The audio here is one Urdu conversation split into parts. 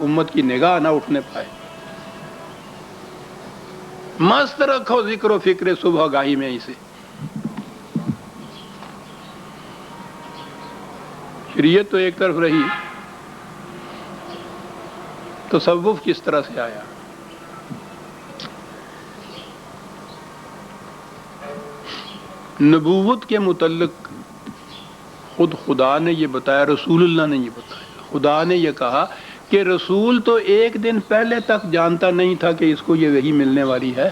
امت کی نگاہ نہ اٹھنے پائے. مست رکھو ذکر و فکر صبح گاہی میں اسے. شریعت تو ایک طرف رہی، تصوف کس طرح سے آیا؟ نبوت کے متعلق خود خدا نے یہ بتایا، رسول اللہ نے یہ بتایا. خدا نے یہ کہا کہ رسول تو ایک دن پہلے تک جانتا نہیں تھا کہ اس کو یہ وحی ملنے والی ہے.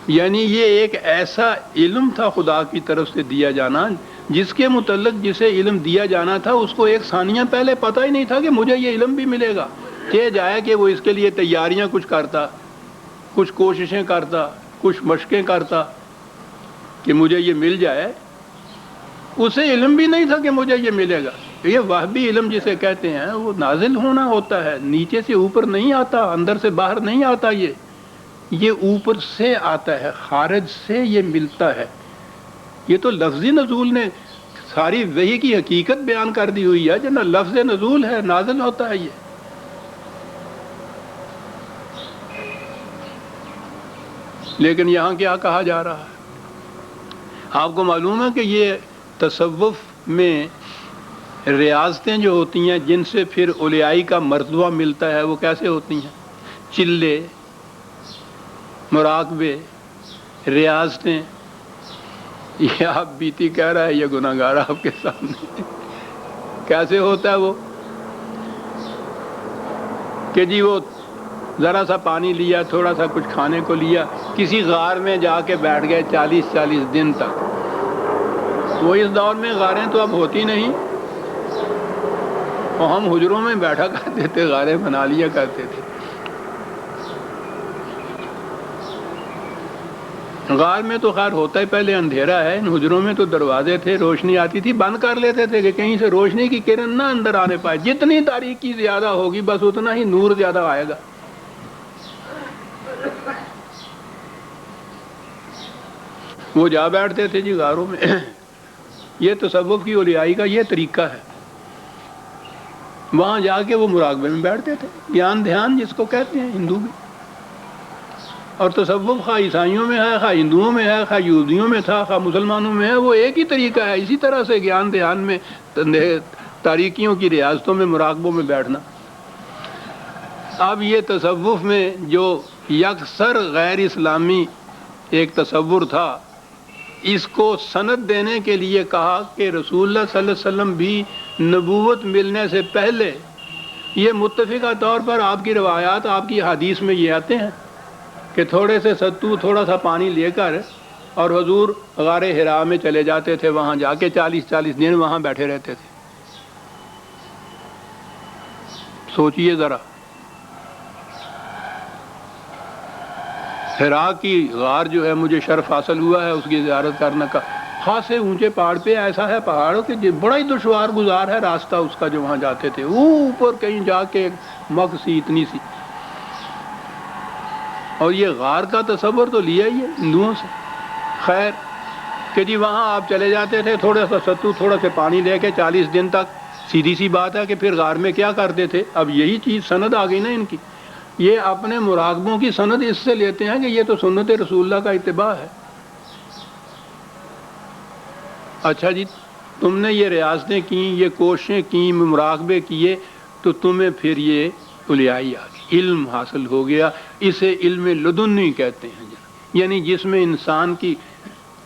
یعنی یہ ایک ایسا علم تھا خدا کی طرف سے دیا جانا، جس کے متعلق جسے علم دیا جانا تھا اس کو ایک ثانیہ پہلے پتہ ہی نہیں تھا کہ مجھے یہ علم بھی ملے گا. کہ جائے کہ وہ اس کے لیے تیاریاں کچھ کرتا، کچھ کوششیں کرتا، کچھ مشقیں کرتا کہ مجھے یہ مل جائے. اسے علم بھی نہیں تھا کہ مجھے یہ ملے گا. یہ وہبی علم جسے کہتے ہیں وہ نازل ہونا ہوتا ہے، نیچے سے اوپر نہیں آتا، اندر سے باہر نہیں آتا. یہ اوپر سے آتا ہے، خارج سے یہ ملتا ہے. یہ تو لفظی نزول نے ساری وحی کی حقیقت بیان کر دی ہوئی ہے، جو نہ لفظ نزول ہے، نازل ہوتا ہے. یہ لیکن یہاں کیا کہا جا رہا ہے؟ آپ کو معلوم ہے کہ یہ تصوف میں ریاضتیں جو ہوتی ہیں جن سے پھر اولیائی کا مرتبہ ملتا ہے وہ کیسے ہوتی ہیں؟ چلے، مراقبے، ریاضتیں. یہ آپ بیتی کہہ رہا ہے، یہ گناہگار آپ کے سامنے. کیسے ہوتا ہے وہ؟ کہ جی وہ ذرا سا پانی لیا، تھوڑا سا کچھ کھانے کو لیا، کسی غار میں جا کے بیٹھ گئے 40 دن تک. وہ اس دور میں غاریں تو اب ہوتی نہیں، اور ہم حجروں میں بیٹھا کرتے تھے، غاریں بنا لیا کرتے تھے. غار میں تو خیر ہوتا ہی پہلے اندھیرا ہے، ان حجروں میں تو دروازے تھے، روشنی آتی تھی، بند کر لیتے تھے کہ کہیں سے روشنی کی کرن نہ اندر آنے پائے. جتنی تاریکی زیادہ ہوگی بس اتنا ہی نور زیادہ آئے گا. وہ جا بیٹھتے تھے جی غاروں میں. یہ تصوف کی اولیائی کا یہ طریقہ ہے. وہاں جا کے وہ مراقبے میں بیٹھتے تھے، گیان دھیان جس کو کہتے ہیں ہندو بھی. اور تصوف خواہ عیسائیوں میں ہے، خواہ ہندوؤں میں ہے، خواہ یہودیوں میں تھا، خواہ مسلمانوں میں ہے، وہ ایک ہی طریقہ ہے. اسی طرح سے گیان دھیان میں، تاریکیوں کی ریاضتوں میں، مراقبوں میں بیٹھنا. اب یہ تصوف میں جو یکسر غیر اسلامی ایک تصور تھا، اس کو سند دینے کے لیے کہا کہ رسول اللہ صلی اللہ علیہ وسلم بھی نبوت ملنے سے پہلے، یہ متفقہ طور پر آپ کی روایات، آپ کی حدیث میں یہ آتے ہیں کہ تھوڑے سے ستو، تھوڑا سا پانی لے کر اور حضور غار حرا میں چلے جاتے تھے، وہاں جا کے 40 دن وہاں بیٹھے رہتے تھے. سوچئے ذرا، حرا کی غار جو ہے مجھے شرف حاصل ہوا ہے اس کی زیارت کرنے کا. خاصے اونچے پہاڑ پہ، ایسا ہے پہاڑوں کہ بڑا ہی دشوار گزار ہے راستہ اس کا جو وہاں جاتے تھے. اوپر کہیں جا کے مگ سی اتنی سی. اور یہ غار کا تصور تو لیا ہی ہے ہندوؤں سے. خیر کہ جی وہاں آپ چلے جاتے تھے، تھوڑا سا ستو، تھوڑا سا پانی لے کے 40 دن تک. سیدھی سی بات ہے کہ پھر غار میں کیا کرتے تھے؟ اب یہی چیز سند آ گئی نا ان کی. یہ اپنے مراقبوں کی سند اس سے لیتے ہیں کہ یہ تو سنت رسول اللہ کا اتباع ہے. اچھا جی، تم نے یہ ریاضتیں کی، یہ کوششیں کی، مراقبے کیے، تو تمہیں پھر یہ اولیائی آ گئی، علم حاصل ہو گیا. اسے علم لدنی کہتے ہیں. یعنی جس میں انسان کی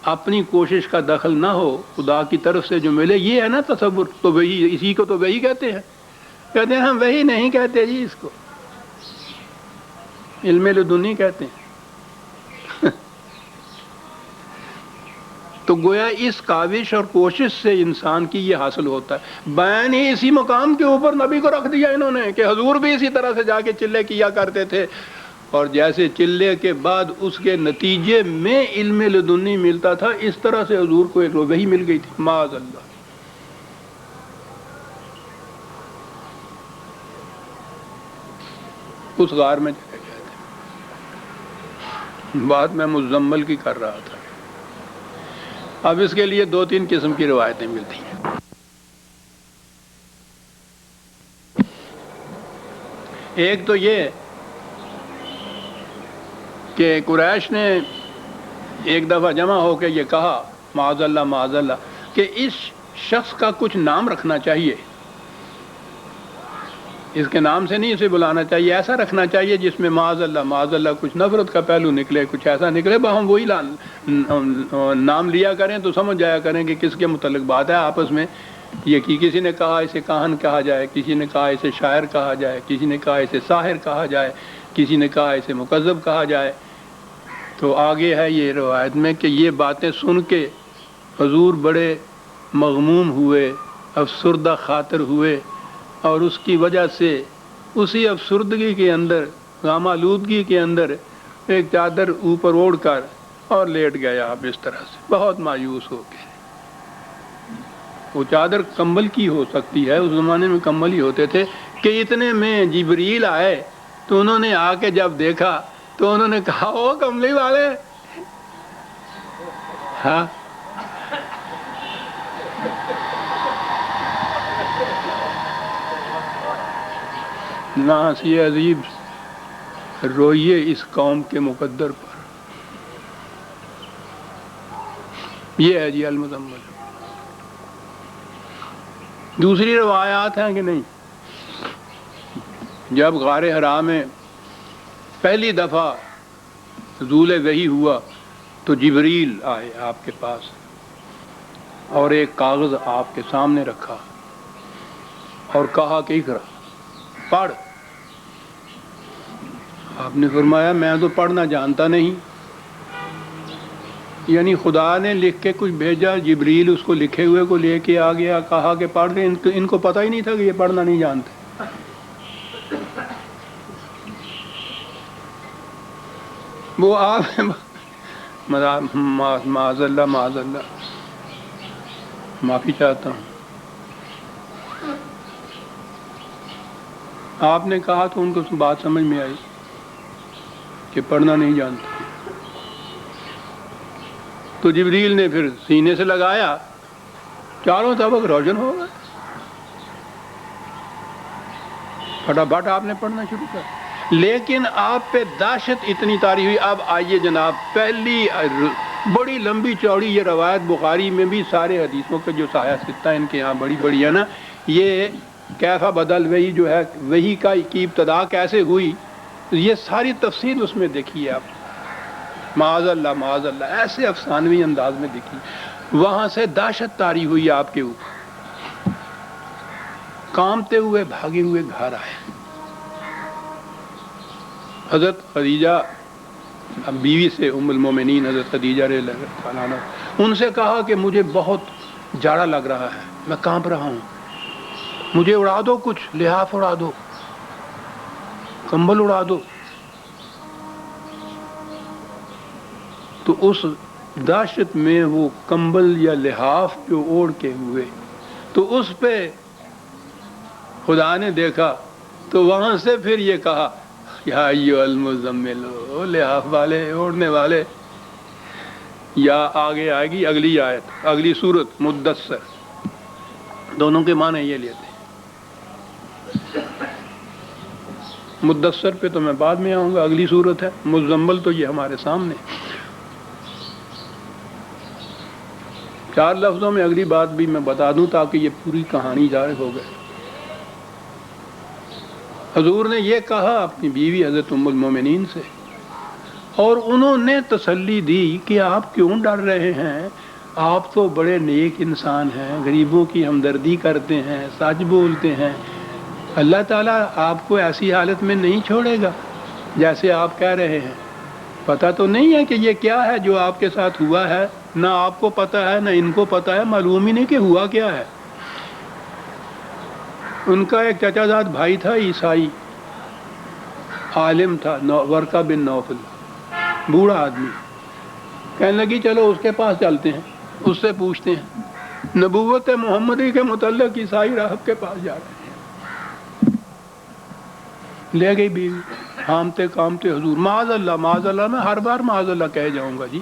اپنی کوشش کا دخل نہ ہو، خدا کی طرف سے جو ملے. یہ ہے نا تصور. تو وہی، اسی کو تو وہی کہتے ہیں. کہتے ہیں ہم وہی نہیں کہتے جی، اس کو علم لدنی کہتے ہیں. تو گویا اس کاوش اور کوشش سے انسان کی یہ حاصل ہوتا ہے. بیان ہی اسی مقام کے اوپر نبی کو رکھ دیا انہوں نے کہ حضور بھی اسی طرح سے جا کے چلے کیا کرتے تھے، اور جیسے چلے کے بعد اس کے نتیجے میں علم لدنی ملتا تھا، اس طرح سے حضور کو ایک وحی مل گئی تھی. معاذ اللہ. اس غار میں چلے گئے تھے. بات میں مزمل کی کر رہا تھا. اب اس کے لیے 2-3 قسم کی روایتیں ملتی ہیں. ایک تو یہ کہ قریش نے ایک دفعہ جمع ہو کے یہ کہا معاذ اللہ کہ اس شخص کا کچھ نام رکھنا چاہیے، اس کے نام سے نہیں اسے بلانا چاہیے، ایسا رکھنا چاہیے جس میں معاذ اللہ کچھ نفرت کا پہلو نکلے، کچھ ایسا نکلے، ہم وہی نام لیا کریں تو سمجھ جایا کریں کہ کس کے متعلق بات ہے آپس میں۔ یہ کسی نے کہا اسے کاہن کہا جائے، کسی نے کہا اسے شاعر کہا جائے، کسی نے کہا اسے ساحر کہا جائے، کسی نے کہا اسے مکذب کہا جائے۔ تو آگے ہے یہ روایت میں کہ یہ باتیں سن کے حضور بڑے مغموم ہوئے، افسردہ خاطر ہوئے، اور اس کی وجہ سے اسی افسردگی کے اندر، غم آلودگی کے اندر ایک چادر اوپر اوڑھ کر اور لیٹ گیا آپ اس طرح سے، بہت مایوس ہو کے۔ وہ چادر کمبل کی ہو سکتی ہے، اس زمانے میں کمبل ہی ہوتے تھے، کہ اتنے میں جبریل آئے تو انہوں نے آ کے جب دیکھا تو انہوں نے کہا او کملی والے، ہاں نہ ہنسی عذیب روئیے اس قوم کے مقدر پر۔ یہ ہے جی المزمل۔ دوسری روایات ہیں کہ نہیں، جب غار حرا میں پہلی دفعہ نزول وحی ہوا تو جبریل آئے آپ کے پاس اور ایک کاغذ آپ کے سامنے رکھا اور کہا کہ اقرا، پڑھ۔ آپ نے فرمایا میں تو پڑھنا جانتا نہیں، یعنی خدا نے لکھ کے کچھ بھیجا، جبریل اس کو لکھے ہوئے کو لے کے آ گیا، کہا کہ پڑھ کے، ان کو پتہ ہی نہیں تھا کہ یہ پڑھنا نہیں جانتے۔ وہ آپ معاذ اللہ معافی چاہتا ہوں، آپ نے کہا تو ان کو بات سمجھ میں آئی کہ پڑھنا نہیں جانتے۔ تو جبریل نے پھر سینے سے لگایا، چاروں طبق روشن ہو گئے، پھٹافٹ آپ نے پڑھنا شروع کر۔ لیکن آپ پہ دہشت اتنی طاری ہوئی۔ اب آئیے جناب، پہلی بڑی لمبی چوڑی یہ روایت بخاری میں بھی، سارے حدیثوں کے جو سایہ ستہ ان کے یہاں بڑی بڑی ہے نا، یہ کیفا بدل وحی جو ہے، وحی کی ابتدا کیسے ہوئی، یہ ساری تفصیل اس میں دیکھیے آپ، معاذ اللہ ایسے افسانوی انداز میں دیکھیے۔ وہاں سے دہشت طاری ہوئی آپ کے اوپر، کانپتے ہوئے بھاگے ہوئے گھر آئے۔ حضرت خدیجہ بیوی سے، ام المومنین حضرت خدیجہ رضی اللہ تعالیٰ عنہ، ان سے کہا کہ مجھے بہت جاڑا لگ رہا ہے، میں کانپ رہا ہوں، مجھے اڑا دو، کچھ لحاف اڑا دو، کمبل اڑا دو۔ تو اس دہشت میں وہ کمبل یا لحاف جو اوڑھ کے ہوئے، تو اس پہ خدا نے دیکھا تو وہاں سے پھر یہ کہا یا ایھا المزمل، لحاف والے، اوڑھنے والے۔ یا آگے آئے گی اگلی آیت، اگلی سورت مدثر، دونوں کے معنی یہ لیتے ہیں۔ مدثر پہ تو میں بعد میں آؤں گا، اگلی سورت ہے مزمل، تو یہ ہمارے سامنے۔ چار لفظوں میں اگلی بات بھی میں بتا دوں تاکہ یہ پوری کہانی ظاہر ہو گئے۔ حضور نے یہ کہا اپنی بیوی حضرت ام المومنین سے، اور انہوں نے تسلی دی کہ آپ کیوں ڈر رہے ہیں، آپ تو بڑے نیک انسان ہیں، غریبوں کی ہمدردی کرتے ہیں، سچ بولتے ہیں، اللہ تعالیٰ آپ کو ایسی حالت میں نہیں چھوڑے گا جیسے آپ کہہ رہے ہیں۔ پتہ تو نہیں ہے کہ یہ کیا ہے جو آپ کے ساتھ ہوا ہے، نہ آپ کو پتہ ہے نہ ان کو پتہ ہے، معلوم ہی نہیں کہ ہوا کیا ہے۔ ان کا ایک چچا زاد بھائی تھا، عیسائی عالم تھا، ورقہ بن نوفل، بوڑھا آدمی۔ کہنے لگی چلو اس کے پاس چلتے ہیں، اس سے پوچھتے ہیں۔ نبوت محمدی کے متعلق عیسائی راہب کے پاس جا رہے ہیں۔ لے گئی بیوی، ہامتے کامتے حضور، معاذ اللہ، میں ہر بار معاذ اللہ کہہ جاؤں گا جی،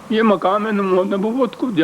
یہ مقام نبوت کو جہاں